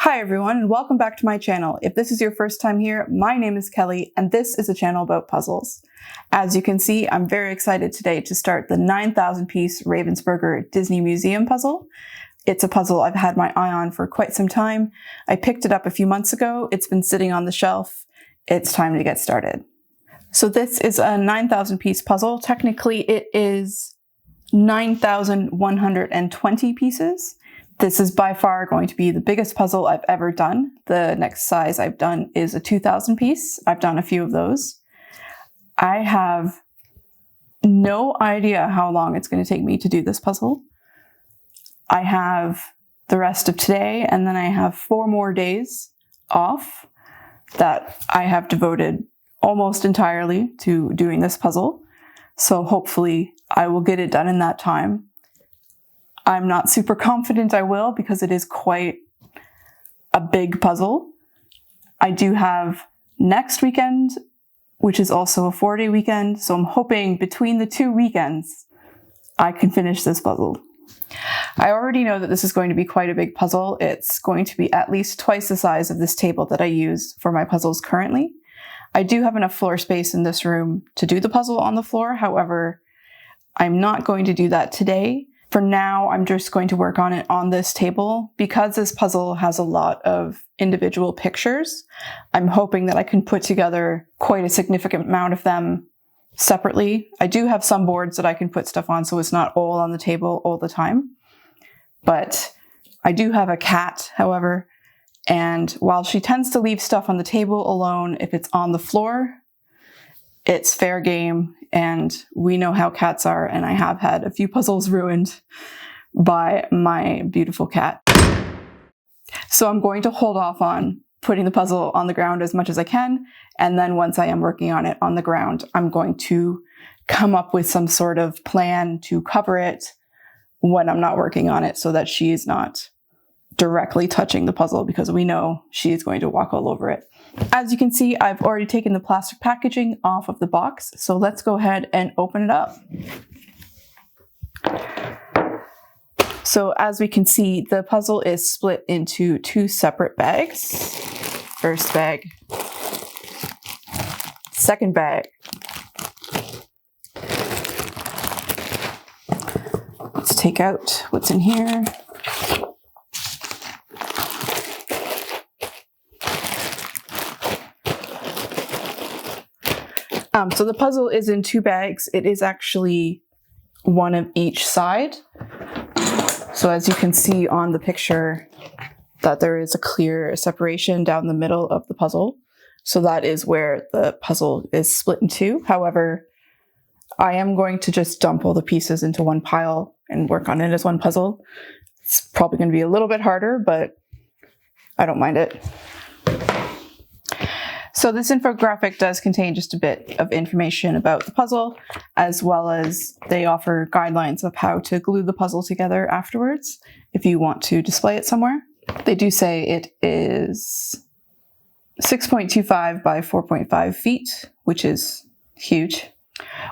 Hi everyone, and welcome back to my channel. If this is your first time here, my name is Kelly, and this is a channel about puzzles. As you can see, I'm very excited today to start the 9,000-piece Ravensburger Disney Museum puzzle. It's a puzzle I've had my eye on for quite some time. I picked it up a few months ago. It's been sitting on the shelf. It's time to get started. So this is a 9,000-piece puzzle. Technically, it is 9,120 pieces. This is by far going to be the biggest puzzle I've ever done. The next size I've done is a 2,000 piece. I've done a few of those. I have no idea how long it's going to take me to do this puzzle. I have the rest of today, and then I have 4 more days off that I have devoted almost entirely to doing this puzzle. So hopefully I will get it done in that time. I'm not super confident I will because it is quite a big puzzle. I do have next weekend, which is also a 4-day weekend, so I'm hoping between the 2 weekends I can finish this puzzle. I already know that this is going to be quite a big puzzle. It's going to be at least twice the size of this table that I use for my puzzles currently. I do have enough floor space in this room to do the puzzle on the floor, however, I'm not going to do that today. For now, I'm just going to work on it on this table. Because this puzzle has a lot of individual pictures, I'm hoping that I can put together quite a significant amount of them separately. I do have some boards that I can put stuff on, so it's not all on the table all the time. But I do have a cat, however, and while she tends to leave stuff on the table alone if it's on the floor, it's fair game. And we know how cats are, and I have had a few puzzles ruined by my beautiful cat. So I'm going to hold off on putting the puzzle on the ground as much as I can, and then once I am working on it on the ground, I'm going to come up with some sort of plan to cover it when I'm not working on it so that she is not directly touching the puzzle, because we know she is going to walk all over it. As you can see, I've already taken the plastic packaging off of the box, so let's go ahead and open it up. So as we can see, the puzzle is split into 2 separate bags. First bag, second bag. Let's take out what's in here. So the puzzle is in 2 bags. It is actually one of each side. So as you can see on the picture, that there is a clear separation down the middle of the puzzle. So that is where the puzzle is split in 2. However, I am going to just dump all the pieces into one pile and work on it as one puzzle. It's probably going to be a little bit harder, but I don't mind it. So this infographic does contain just a bit of information about the puzzle, as well as they offer guidelines of how to glue the puzzle together afterwards if you want to display it somewhere. They do say it is 6.25 by 4.5 feet, which is huge.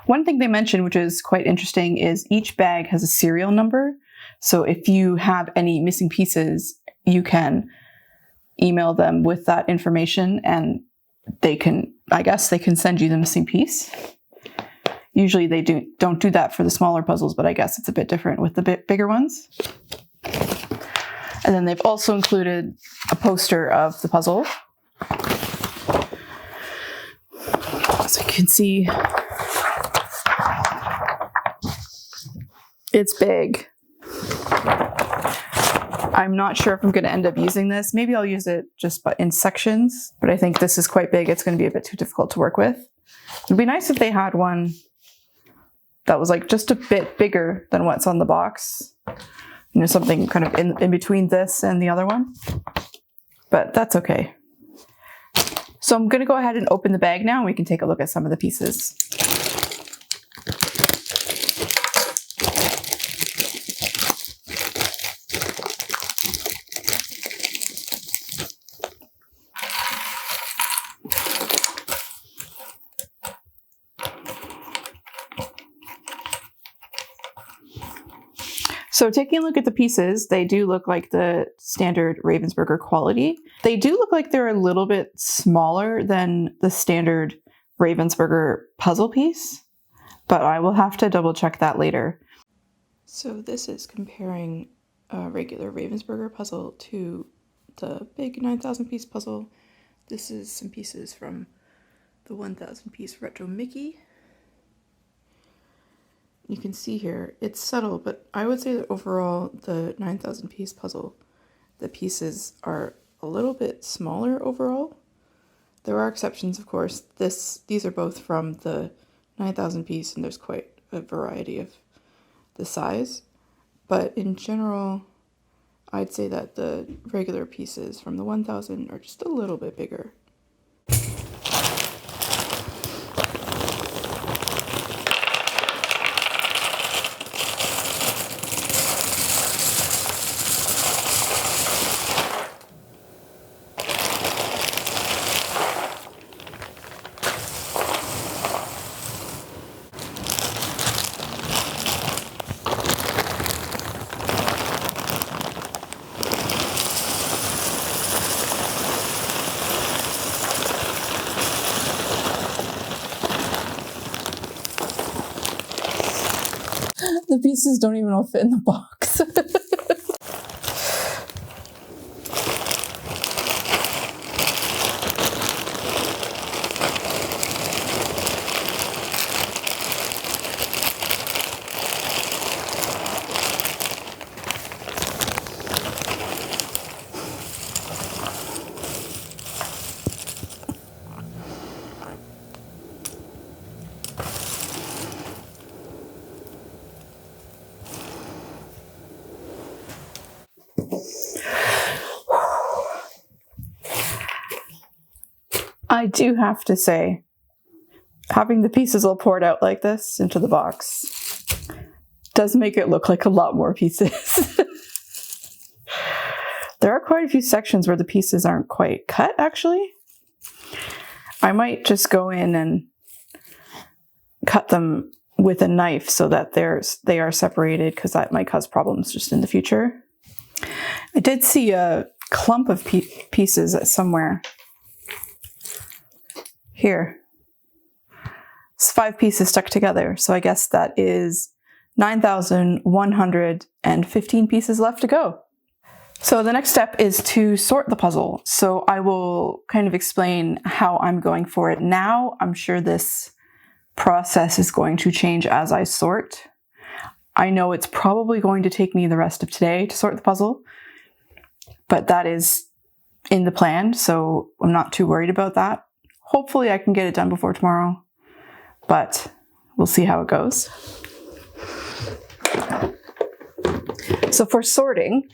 One thing they mention, which is quite interesting, is each bag has a serial number. So if you have any missing pieces, you can email them with that information and they can send you the missing piece. Usually they don't do that for the smaller puzzles, but I guess it's a bit different with the bigger ones. And then they've also included a poster of the puzzle. So you can see it's big. I'm not sure if I'm going to end up using this. Maybe I'll use it just in sections, but I think this is quite big. It's going to be a bit too difficult to work with. It'd be nice if they had one that was like just a bit bigger than what's on the box. You know, something kind of in between this and the other one, but that's okay. So I'm going to go ahead and open the bag now and we can take a look at some of the pieces. So taking a look at the pieces, they do look like the standard Ravensburger quality. They do look like they're a little bit smaller than the standard Ravensburger puzzle piece, but I will have to double check that later. So this is comparing a regular Ravensburger puzzle to the big 9,000 piece puzzle. This is some pieces from the 1,000 piece Retro Mickey. You can see here, it's subtle, but I would say that overall the 9,000 piece puzzle, the pieces are a little bit smaller overall. There are exceptions, of course. These are both from the 9,000 piece, and there's quite a variety of the size. But in general, I'd say that the regular pieces from the 1,000 are just a little bit bigger. The pieces don't even all fit in the box. I do have to say, having the pieces all poured out like this into the box does make it look like a lot more pieces. There are quite a few sections where the pieces aren't quite cut, actually. I might just go in and cut them with a knife so that they are separated, because that might cause problems just in the future. I did see a clump of pieces somewhere. Here. It's 5 pieces stuck together, so I guess that is 9,115 pieces left to go. So the next step is to sort the puzzle. So I will kind of explain how I'm going for it now. I'm sure this process is going to change as I sort. I know it's probably going to take me the rest of today to sort the puzzle, but that is in the plan, so I'm not too worried about that. Hopefully I can get it done before tomorrow, but we'll see how it goes. So for sorting,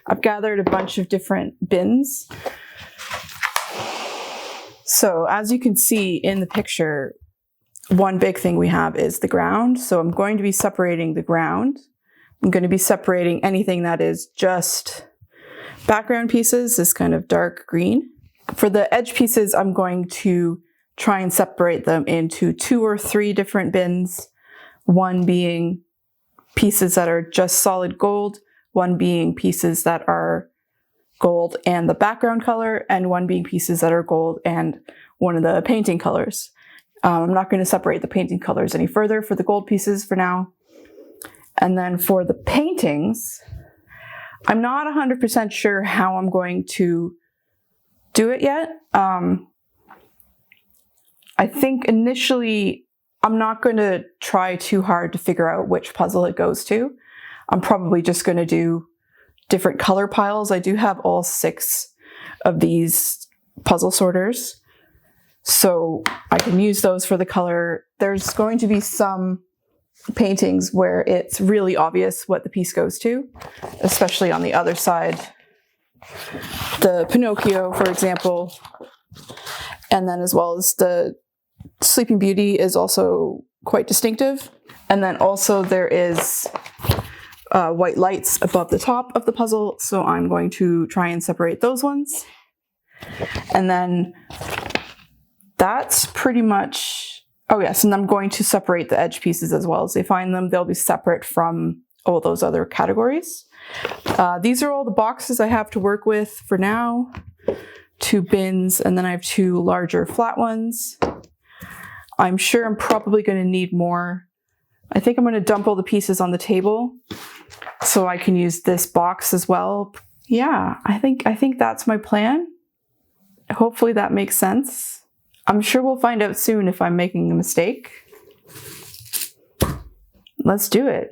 I've gathered a bunch of different bins. So as you can see in the picture, one big thing we have is the ground. So I'm going to be separating the ground. I'm going to be separating anything that is just background pieces, this kind of dark green. For the edge pieces, I'm going to try and separate them into 2 or 3 different bins, one being pieces that are just solid gold, one being pieces that are gold and the background color, and one being pieces that are gold and one of the painting colors. I'm not going to separate the painting colors any further for the gold pieces for now. And then for the paintings, I'm not 100% sure how I'm going to do it yet. I think initially I'm not going to try too hard to figure out which puzzle it goes to. I'm probably just going to do different color piles. I do have all 6 of these puzzle sorters, so I can use those for the color. There's going to be some paintings where it's really obvious what the piece goes to, especially on the other side. The Pinocchio, for example, and then as well as the Sleeping Beauty is also quite distinctive. And then also there is white lights above the top of the puzzle, so I'm going to try and separate those ones. And then that's pretty much, oh yes, and I'm going to separate the edge pieces as well. As they find them, they'll be separate from all those other categories. These are all the boxes I have to work with for now. 2 bins, and then I have 2 larger flat ones. I'm sure I'm probably going to need more. I think I'm going to dump all the pieces on the table so I can use this box as well. Yeah, I think that's my plan. Hopefully that makes sense. I'm sure we'll find out soon if I'm making a mistake. Let's do it.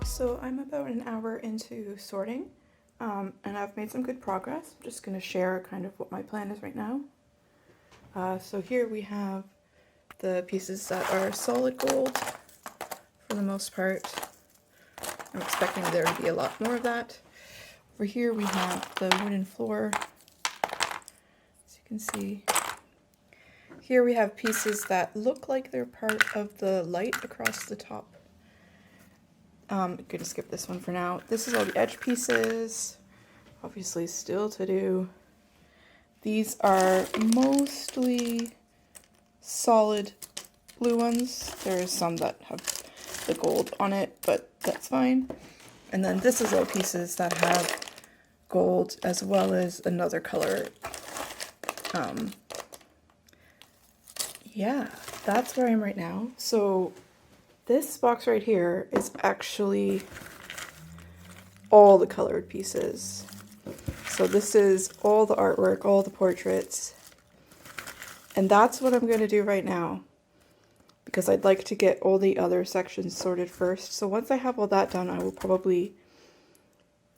So I'm about an hour into sorting, and I've made some good progress. I'm just going to share kind of what my plan is right now. So here we have the pieces that are solid gold for the most part. I'm expecting there to be a lot more of that. Over here we have the wooden floor, as you can see. Here we have pieces that look like they're part of the light across the top. I'm going to skip this one for now. This is all the edge pieces, obviously still to do. These are mostly solid blue ones. There is some that have the gold on it, but that's fine. And then this is all pieces that have gold as well as another color. Yeah, that's where I am right now. So this box right here is actually all the colored pieces. So this is all the artwork, all the portraits. And that's what I'm going to do right now, because I'd like to get all the other sections sorted first. So once I have all that done, I will probably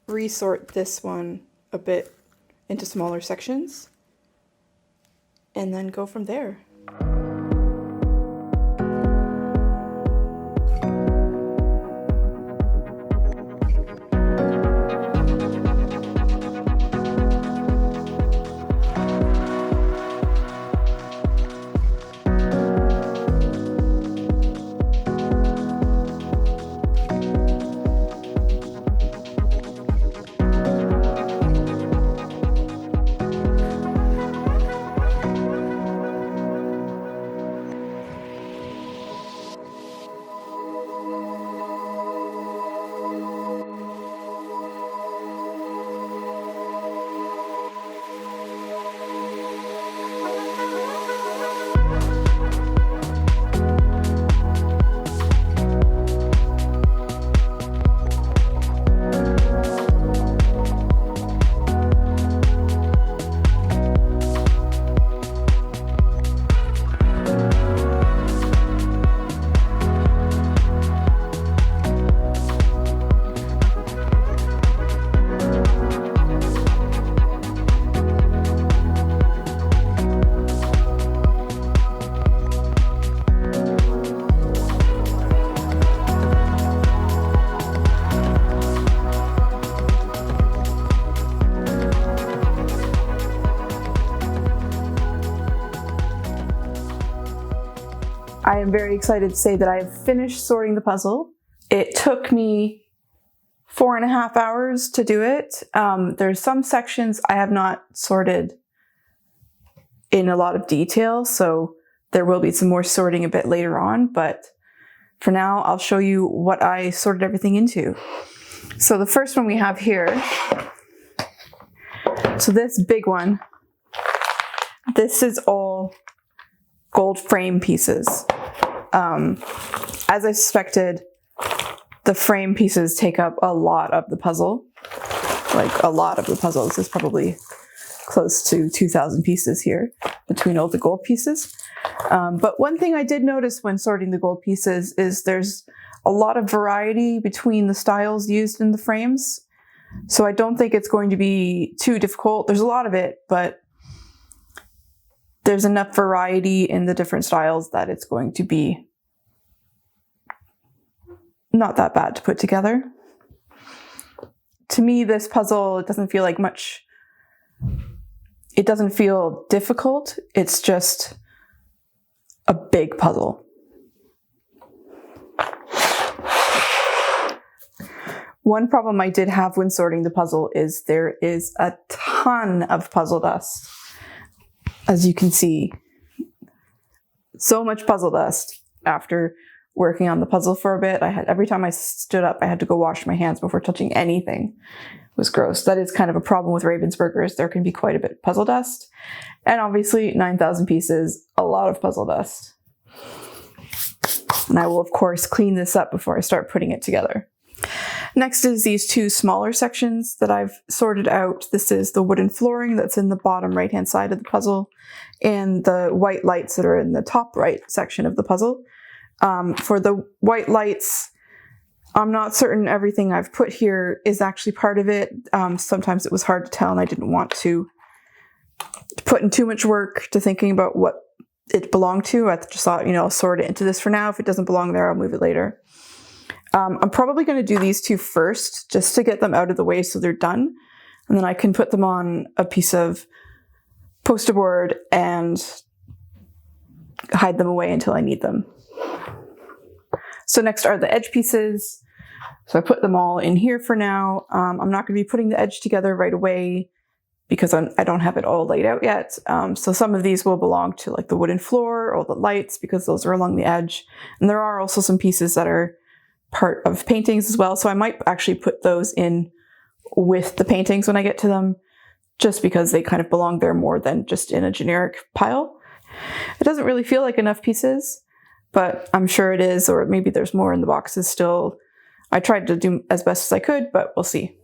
resort this one a bit into smaller sections and then go from there. I am very excited to say that I have finished sorting the puzzle. It took me 4.5 hours to do it. There's some sections I have not sorted in a lot of detail, so there will be some more sorting a bit later on, but for now I'll show you what I sorted everything into. So the first one we have here, so this big one, this is all gold frame pieces. As I suspected, the frame pieces take up a lot of the puzzle. Like a lot of the puzzle. This is probably close to 2,000 pieces here between all the gold pieces. But one thing I did notice when sorting the gold pieces is there's a lot of variety between the styles used in the frames. So I don't think it's going to be too difficult. There's a lot of it, but there's enough variety in the different styles that it's going to be not that bad to put together. To me, this puzzle, it doesn't feel like much. It doesn't feel difficult. It's just a big puzzle. One problem I did have when sorting the puzzle is there is a ton of puzzle dust. As you can see, so much puzzle dust. After working on the puzzle for a bit, every time I stood up, I had to go wash my hands before touching anything. It was gross. That is kind of a problem with Ravensburgers. There can be quite a bit of puzzle dust. And obviously 9,000 pieces, a lot of puzzle dust. And I will of course clean this up before I start putting it together. Next is these two smaller sections that I've sorted out. This is the wooden flooring that's in the bottom right-hand side of the puzzle and the white lights that are in the top right section of the puzzle. For the white lights, I'm not certain everything I've put here is actually part of it. Sometimes it was hard to tell and I didn't want to put in too much work to thinking about what it belonged to. I just thought, I'll sort it into this for now. If it doesn't belong there, I'll move it later. I'm probably going to do these two first, just to get them out of the way so they're done. And then I can put them on a piece of poster board and hide them away until I need them. So next are the edge pieces. So I put them all in here for now. I'm not going to be putting the edge together right away because I don't have it all laid out yet. So some of these will belong to like the wooden floor or the lights because those are along the edge. And there are also some pieces that are part of paintings as well, so I might actually put those in with the paintings when I get to them, just because they kind of belong there more than just in a generic pile. It doesn't really feel like enough pieces, but I'm sure it is, or maybe there's more in the boxes still. I tried to do as best as I could, but we'll see.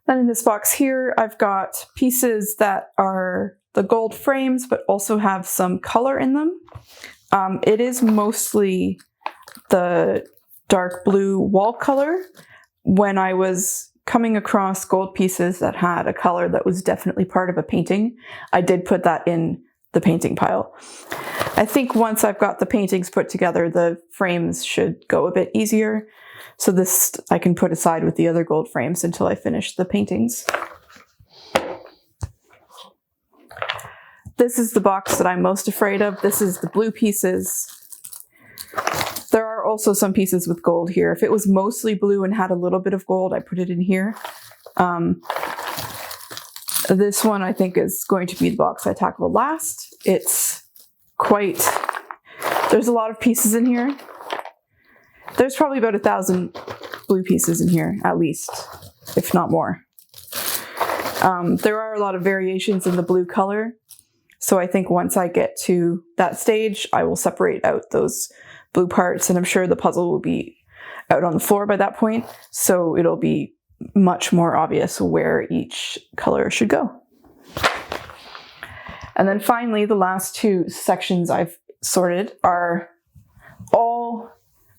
Then in this box here, I've got pieces that are the gold frames, but also have some color in them. It is mostly the dark blue wall color. When I was coming across gold pieces that had a color that was definitely part of a painting, I did put that in the painting pile. I think once I've got the paintings put together, the frames should go a bit easier. So this I can put aside with the other gold frames until I finish the paintings. This is the box that I'm most afraid of. This is the blue pieces. There are also some pieces with gold here. If it was mostly blue and had a little bit of gold, I put it in here. This one I think is going to be the box I tackle last. It's quite, there's a lot of pieces in here. There's probably about 1,000 blue pieces in here, at least, if not more. There are a lot of variations in the blue color. So I think once I get to that stage, I will separate out those blue parts, and I'm sure the puzzle will be out on the floor by that point. So it'll be much more obvious where each color should go. And then finally, the last two sections I've sorted are all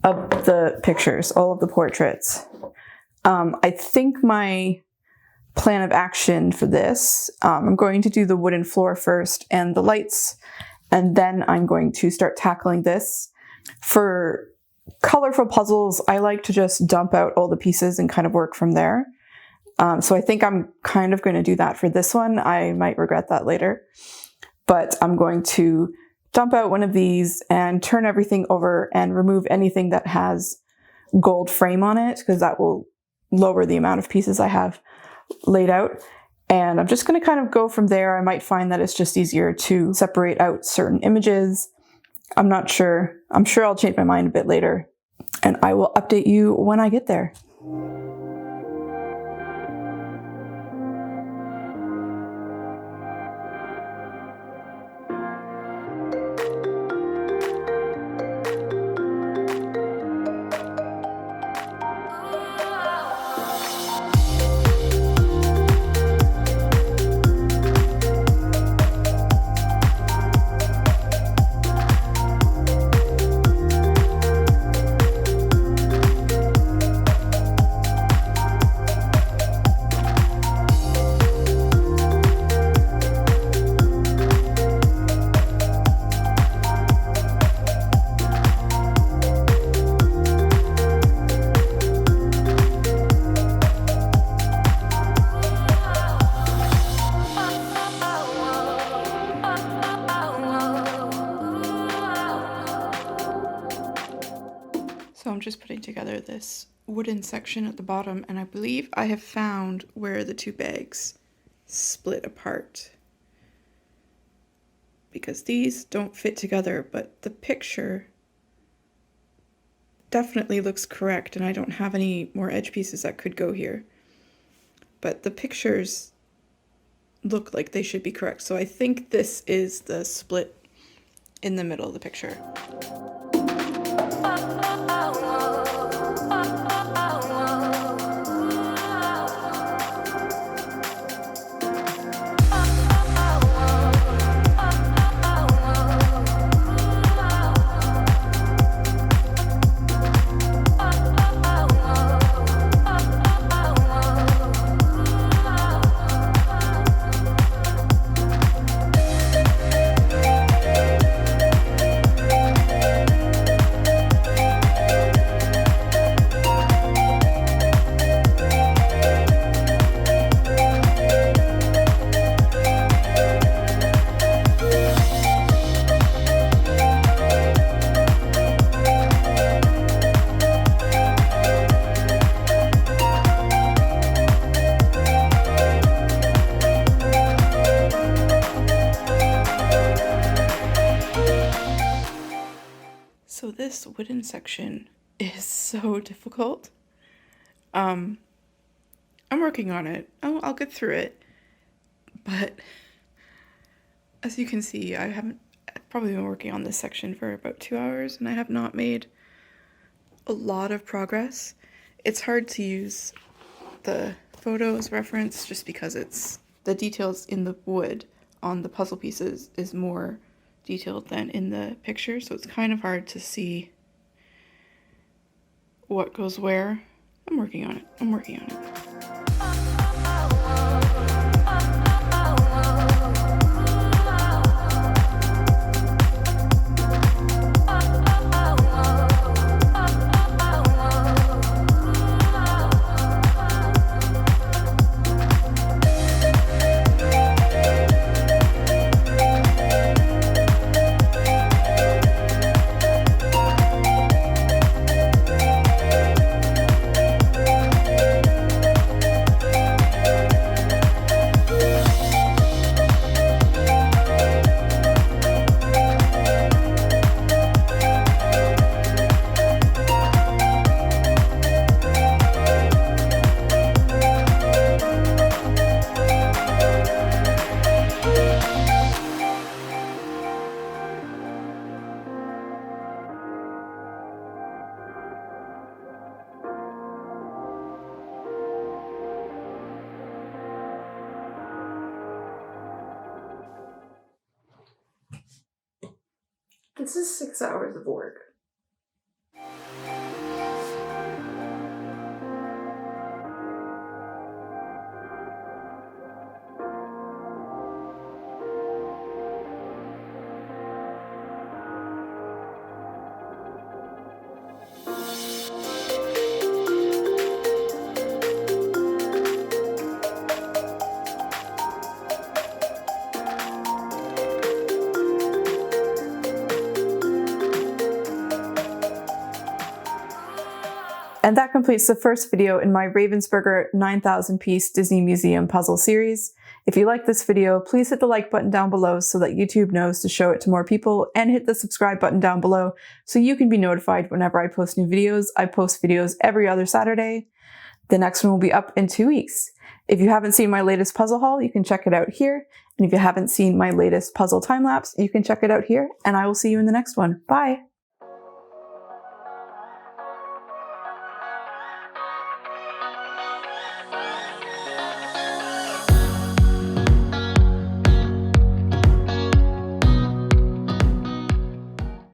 of the pictures, all of the portraits. I think my plan of action for this, I'm going to do the wooden floor first and the lights, and then I'm going to start tackling this. For colorful puzzles, I like to just dump out all the pieces and kind of work from there. So I think I'm kind of going to do that for this one. I might regret that later. but I'm going to dump out one of these and turn everything over and remove anything that has gold frame on it, because that will lower the amount of pieces I have laid out. And I'm just going to kind of go from there. I might find that it's just easier to separate out certain images. I'm not sure. I'm sure I'll change my mind a bit later, and I will update you when I get there. So I'm just putting together this wooden section at the bottom, and I believe I have found where the two bags split apart, because these don't fit together, but the picture definitely looks correct, and I don't have any more edge pieces that could go here. But the pictures look like they should be correct, so I think this is the split in the middle of the picture. So this wooden section is so difficult. I'm working on it. I'll get through it. But as you can see, I've probably been working on this section for about 2 hours, and I have not made a lot of progress. It's hard to use the photos reference just because it's the details in the wood on the puzzle pieces is more detailed than in the picture, so it's kind of hard to see what goes where. I'm working on it. This is 6 hours of work. And that completes the first video in my Ravensburger 9,000 piece Disney Museum puzzle series. If you like this video, please hit the like button down below so that YouTube knows to show it to more people, and hit the subscribe button down below so you can be notified whenever I post new videos. I post videos every other Saturday. The next one will be up in 2 weeks. If you haven't seen my latest puzzle haul, you can check it out here. And if you haven't seen my latest puzzle time lapse, you can check it out here. And I will see you in the next one. Bye!